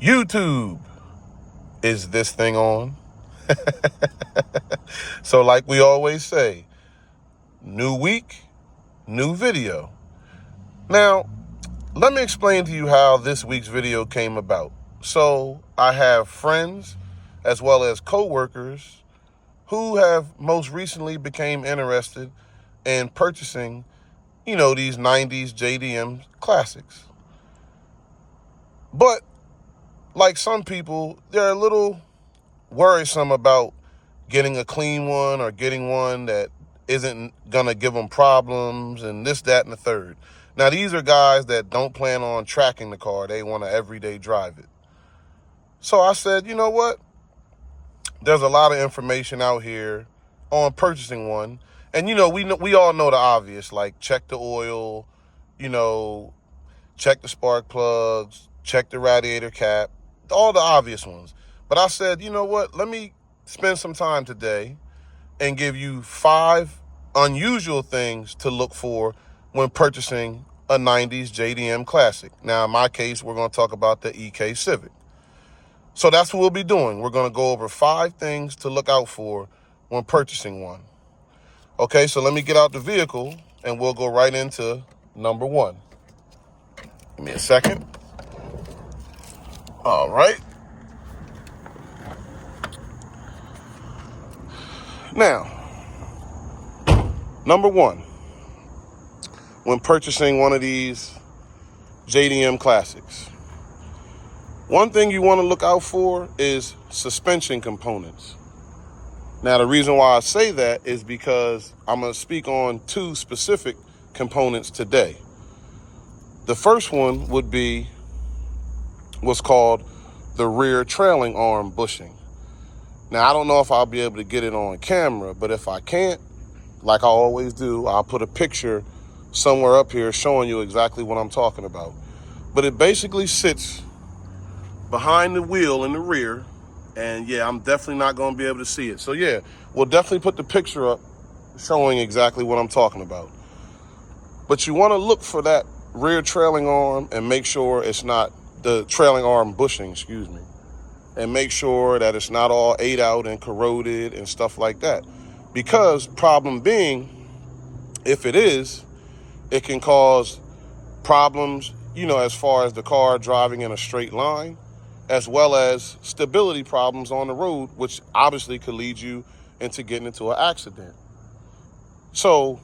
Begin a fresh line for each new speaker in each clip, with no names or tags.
YouTube, is this thing on? So like we always say, new week, new video. Now, let me explain to you how this week's video came about. So I have friends as well as co-workers who have most recently became interested in purchasing, these 90s JDM classics. But like some people, they're a little worrisome about getting a clean one or getting one that isn't going to give them problems and this, that, and the third. Now, these are guys that don't plan on tracking the car. They want to everyday drive it. So I said, you know what? There's a lot of information out here on purchasing one. And, we all know the obvious, like check the oil, check the spark plugs, check the radiator cap, all the obvious ones. But I said, you know what? Let me spend some time today and give you 5 unusual things to look for when purchasing a 90s JDM classic. Now, in my case, we're going to talk about the EK Civic. So that's what we'll be doing. We're going to go over 5 things to look out for when purchasing one. Okay, so let me get out the vehicle and we'll go right into number 1. Give me a second. All right. Now, number 1, when purchasing one of these JDM classics, one thing you want to look out for is suspension components. Now, the reason why I say that is because I'm going to speak on 2 specific components today. The first one would be what's called the rear trailing arm bushing. Now, I don't know if I'll be able to get it on camera, but if I can't, like I always do, I'll put a picture somewhere up here showing you exactly what I'm talking about. But it basically sits behind the wheel in the rear, and yeah, I'm definitely not going to be able to see it. So yeah, we'll definitely put the picture up showing exactly what I'm talking about. But you want to look for that rear trailing arm and make sure it's not the trailing arm bushing, and make sure that it's not all ate out and corroded and stuff like that. Because problem being, if it is, it can cause problems, as far as the car driving in a straight line, as well as stability problems on the road, which obviously could lead you into getting into an accident. So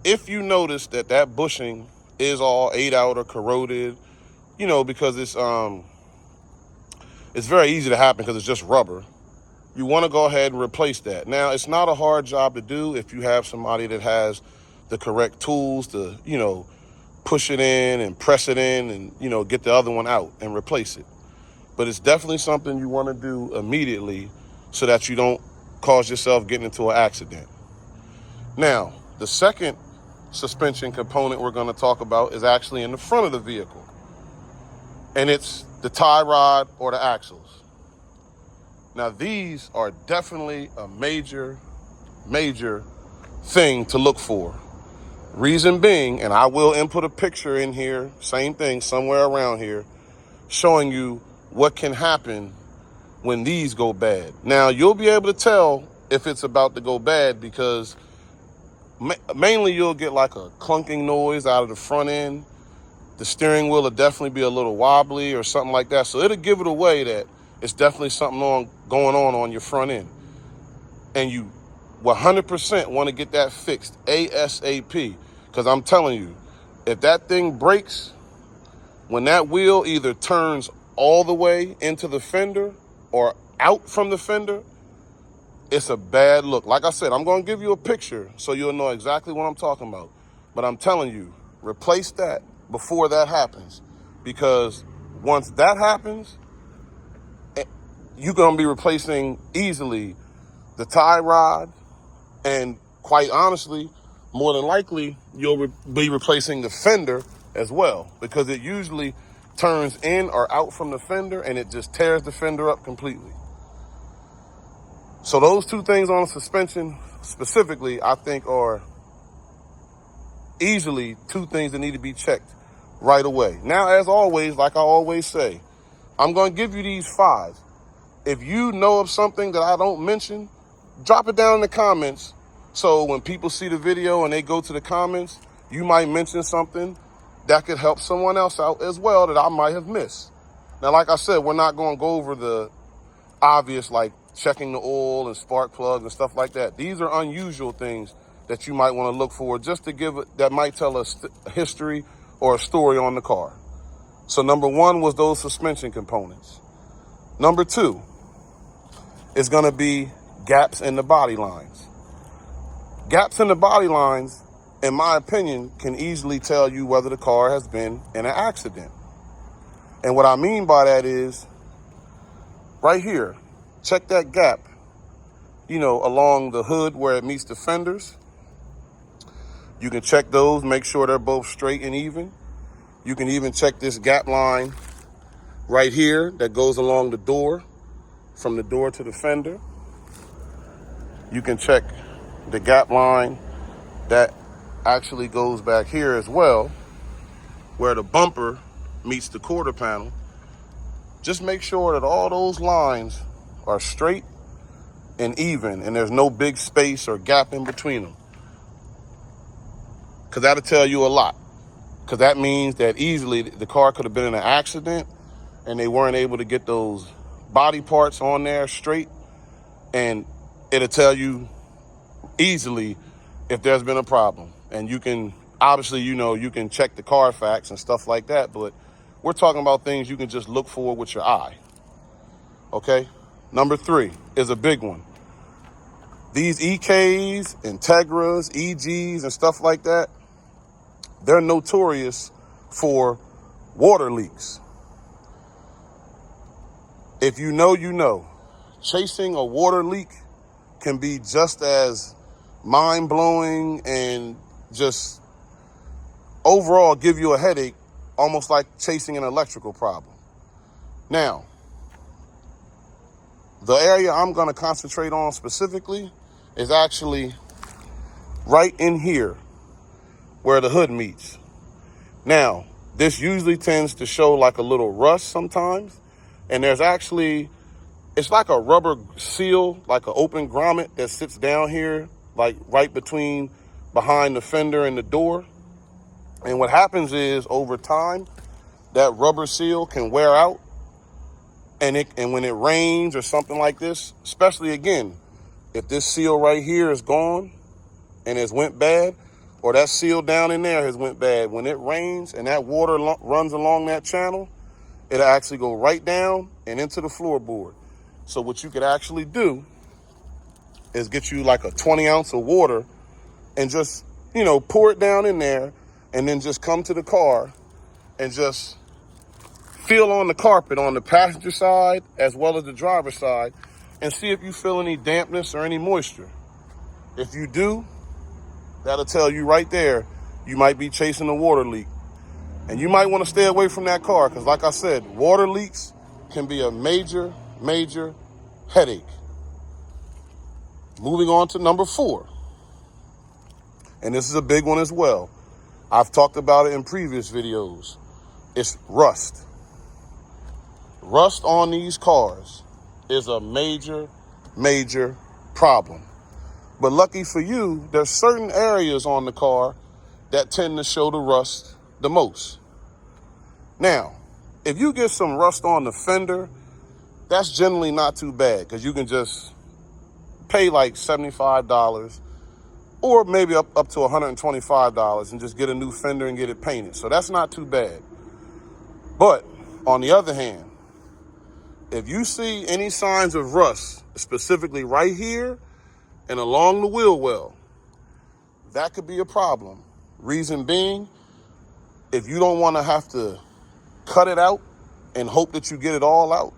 if you notice that bushing is all ate out or corroded, because it's very easy to happen because it's just rubber, you want to go ahead and replace that. Now, it's not a hard job to do if you have somebody that has the correct tools to, push it in and press it in and, get the other one out and replace it. But it's definitely something you want to do immediately so that you don't cause yourself getting into an accident. Now, the second suspension component we're going to talk about is actually in the front of the vehicle. And it's the tie rod or the axles. Now, these are definitely a major thing to look for. Reason being, and I will input a picture in here, same thing, somewhere around here, showing you what can happen when these go bad. Now, you'll be able to tell if it's about to go bad because mainly you'll get like a clunking noise out of the front end. The steering wheel will definitely be a little wobbly or something like that. So it'll give it away that it's definitely something going on your front end. And you 100% want to get that fixed ASAP. Because I'm telling you, if that thing breaks, when that wheel either turns all the way into the fender or out from the fender, it's a bad look. Like I said, I'm going to give you a picture so you'll know exactly what I'm talking about. But I'm telling you, replace that before that happens. Because once that happens, you're going to be replacing easily the tie rod, and quite honestly, more than likely, you'll be replacing the fender as well, because it usually turns in or out from the fender and it just tears the fender up completely. So those 2 things on suspension specifically, I think are easily 2 things that need to be checked right away. Now, as always, like I always say, I'm going to give you these 5. If you know of something that I don't mention, drop it down in the comments. So when people see the video and they go to the comments, you might mention something that could help someone else out as well that I might have missed. Now, like I said, we're not going to go over the obvious, like checking the oil and spark plugs and stuff like that. These are unusual things that you might want to look for just to give it, that might tell us a history or a story on the car. So number 1 was those suspension components. Number 2 is going to be gaps in the body lines. Gaps in the body lines, in my opinion, can easily tell you whether the car has been in an accident. And what I mean by that is, right here, check that gap, along the hood where it meets the fenders. You can check those, make sure they're both straight and even. You can even check this gap line right here that goes along the door, from the door to the fender. You can check the gap line that actually goes back here as well, where the bumper meets the quarter panel. Just make sure that all those lines are straight and even, and there's no big space or gap in between them. Because that'll tell you a lot. Because that means that easily the car could have been in an accident and they weren't able to get those body parts on there straight. And it'll tell you easily if there's been a problem. And you can, obviously, you can check the Carfax and stuff like that, but we're talking about things you can just look for with your eye. Okay? Number 3 is a big one. These EKs, Integras, EGs, and stuff like that, they're notorious for water leaks. If you know, you know. Chasing a water leak can be just as mind-blowing and just overall give you a headache, almost like chasing an electrical problem. Now, the area I'm going to concentrate on specifically is actually right in here where the hood meets. Now, this usually tends to show like a little rust sometimes, and there's actually, it's like a rubber seal, like an open grommet that sits down here, like right behind the fender and the door. And what happens is, over time, that rubber seal can wear out, and when it rains or something like this, especially again, if this seal right here is gone and it's went bad, or that seal down in there has went bad, when it rains and that water runs along that channel, it'll actually go right down and into the floorboard. So what you could actually do is get you like a 20 ounce of water and just, pour it down in there, and then just come to the car and just feel on the carpet on the passenger side as well as the driver's side and see if you feel any dampness or any moisture. If you do, that'll tell you right there you might be chasing a water leak. And you might want to stay away from that car because, like I said, water leaks can be a major, major headache. Moving on to number 4. And this is a big one as well. I've talked about it in previous videos. It's rust. Rust on these cars is a major, major problem. But lucky for you, there's certain areas on the car that tend to show the rust the most. Now, if you get some rust on the fender, that's generally not too bad because you can just pay like $75 or maybe up to $125 and just get a new fender and get it painted. So that's not too bad. But on the other hand, if you see any signs of rust, specifically right here and along the wheel well, that could be a problem. Reason being, if you don't want to have to cut it out and hope that you get it all out,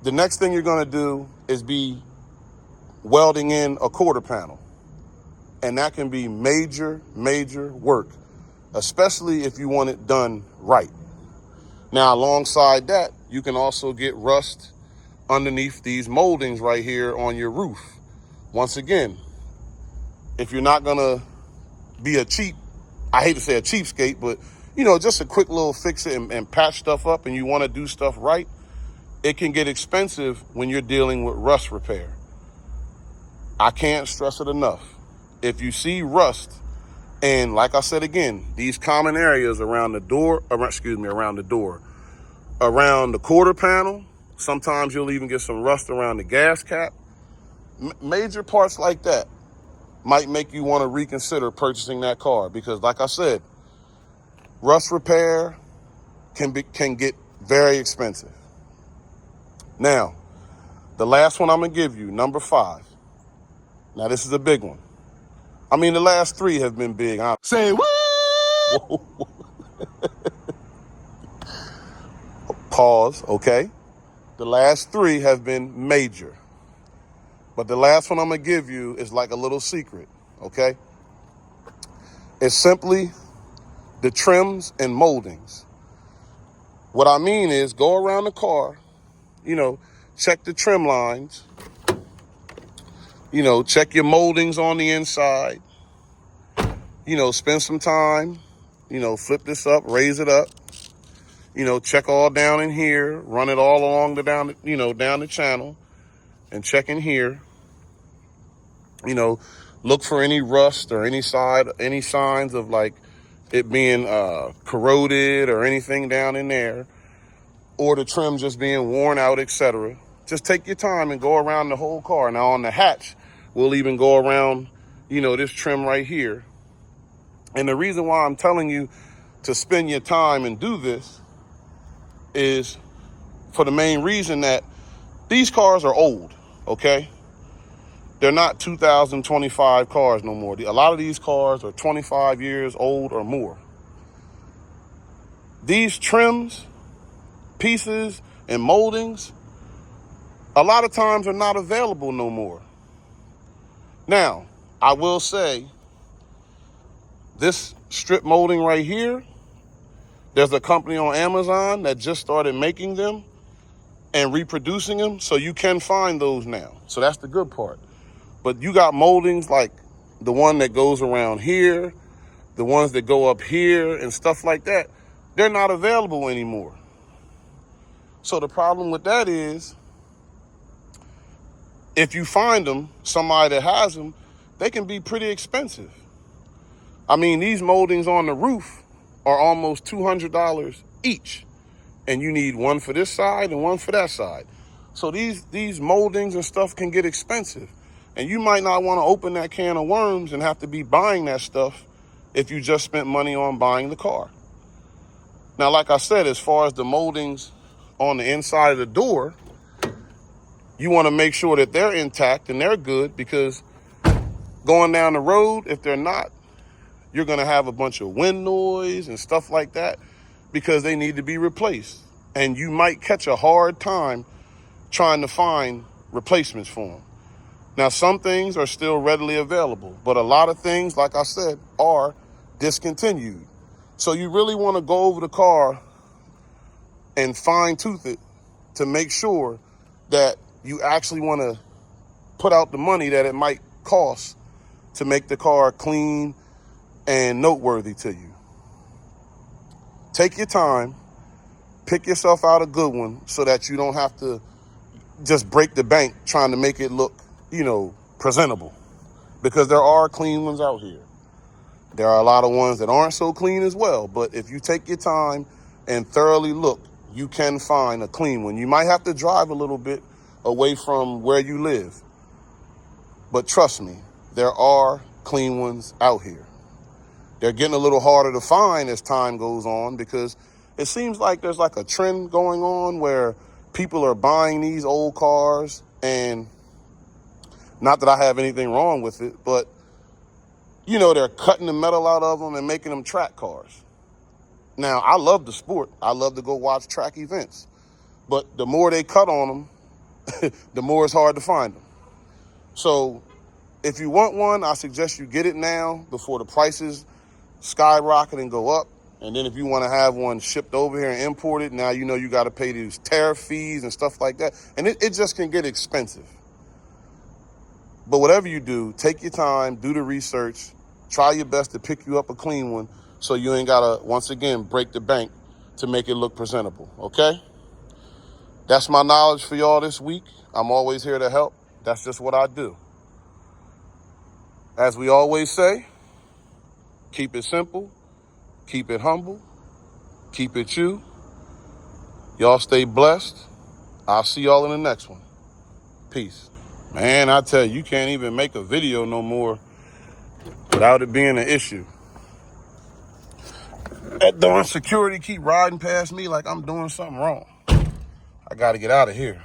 the next thing you're going to do is be welding in a quarter panel. And that can be major, major work, especially if you want it done right. Now, alongside that, you can also get rust underneath these moldings right here on your roof. Once again, if you're not going to be I hate to say a cheapskate, but just a quick little fix it and patch stuff up, and you want to do stuff right, it can get expensive when you're dealing with rust repair. I can't stress it enough. If you see rust, and like I said again, these common areas around the door, around the quarter panel, sometimes you'll even get some rust around the gas cap. Major parts like that might make you want to reconsider purchasing that car, because like I said, rust repair can get very expensive. Now, the last one I'm gonna give you, number 5. Now this is a big one. I mean, the last 3 have been big.
Say what?
Pause, okay? The last 3 have been major. But the last one I'm gonna give you is like a little secret, okay? It's simply the trims and moldings. What I mean is, go around the car, check the trim lines, check your moldings on the inside, spend some time, flip this up, raise it up, check all down in here, run it all along down the channel, and check in here, look for any rust or any signs of like it being corroded or anything down in there, or the trim just being worn out, etc. Just take your time and go around the whole car. Now on the hatch, we'll even go around, this trim right here. And the reason why I'm telling you to spend your time and do this is for the main reason that these cars are old, okay? They're not 2025 cars no more. A lot of these cars are 25 years old or more. These trims, pieces, and moldings, a lot of times are not available no more. Now, I will say, this strip molding right here, there's a company on Amazon that just started making them and reproducing them, so you can find those now. So that's the good part. But you got moldings like the one that goes around here, the ones that go up here and stuff like that. They're not available anymore. So the problem with that is, if you find them, somebody that has them, they can be pretty expensive. I mean, these moldings on the roof are almost $200 each. And you need one for this side and one for that side. So these moldings and stuff can get expensive. And you might not want to open that can of worms and have to be buying that stuff if you just spent money on buying the car. Now, like I said, as far as the moldings on the inside of the door, you want to make sure that they're intact and they're good, because going down the road, if they're not, you're going to have a bunch of wind noise and stuff like that, because they need to be replaced. And you might catch a hard time trying to find replacements for them. Now, some things are still readily available, but a lot of things, like I said, are discontinued. So you really want to go over the car and fine-tooth it to make sure that you actually want to put out the money that it might cost to make the car clean and noteworthy to you. Take your time, pick yourself out a good one so that you don't have to just break the bank trying to make it look, presentable, because there are clean ones out here. There are a lot of ones that aren't so clean as well, but if you take your time and thoroughly look, you can find a clean one. You might have to drive a little bit away from where you live, but trust me, there are clean ones out here. They're getting a little harder to find as time goes on, because it seems like there's like a trend going on where people are buying these old cars, and not that I have anything wrong with it, but they're cutting the metal out of them and making them track cars. Now, I love the sport. I love to go watch track events, but the more they cut on them, the more it's hard to find them. So if you want one, I suggest you get it now before the prices skyrocket and go up. And then if you want to have one shipped over here and imported, now you got to pay these tariff fees and stuff like that. And it just can get expensive. But whatever you do, take your time, do the research, try your best to pick you up a clean one, so you ain't gotta, once again, break the bank to make it look presentable, okay? That's my knowledge for y'all this week. I'm always here to help. That's just what I do. As we always say, keep it simple, keep it humble, keep it you. Y'all stay blessed. I'll see y'all in the next one. Peace. Man, I tell you, you can't even make a video no more without it being an issue. That darn security keep riding past me like I'm doing something wrong. I gotta get out of here.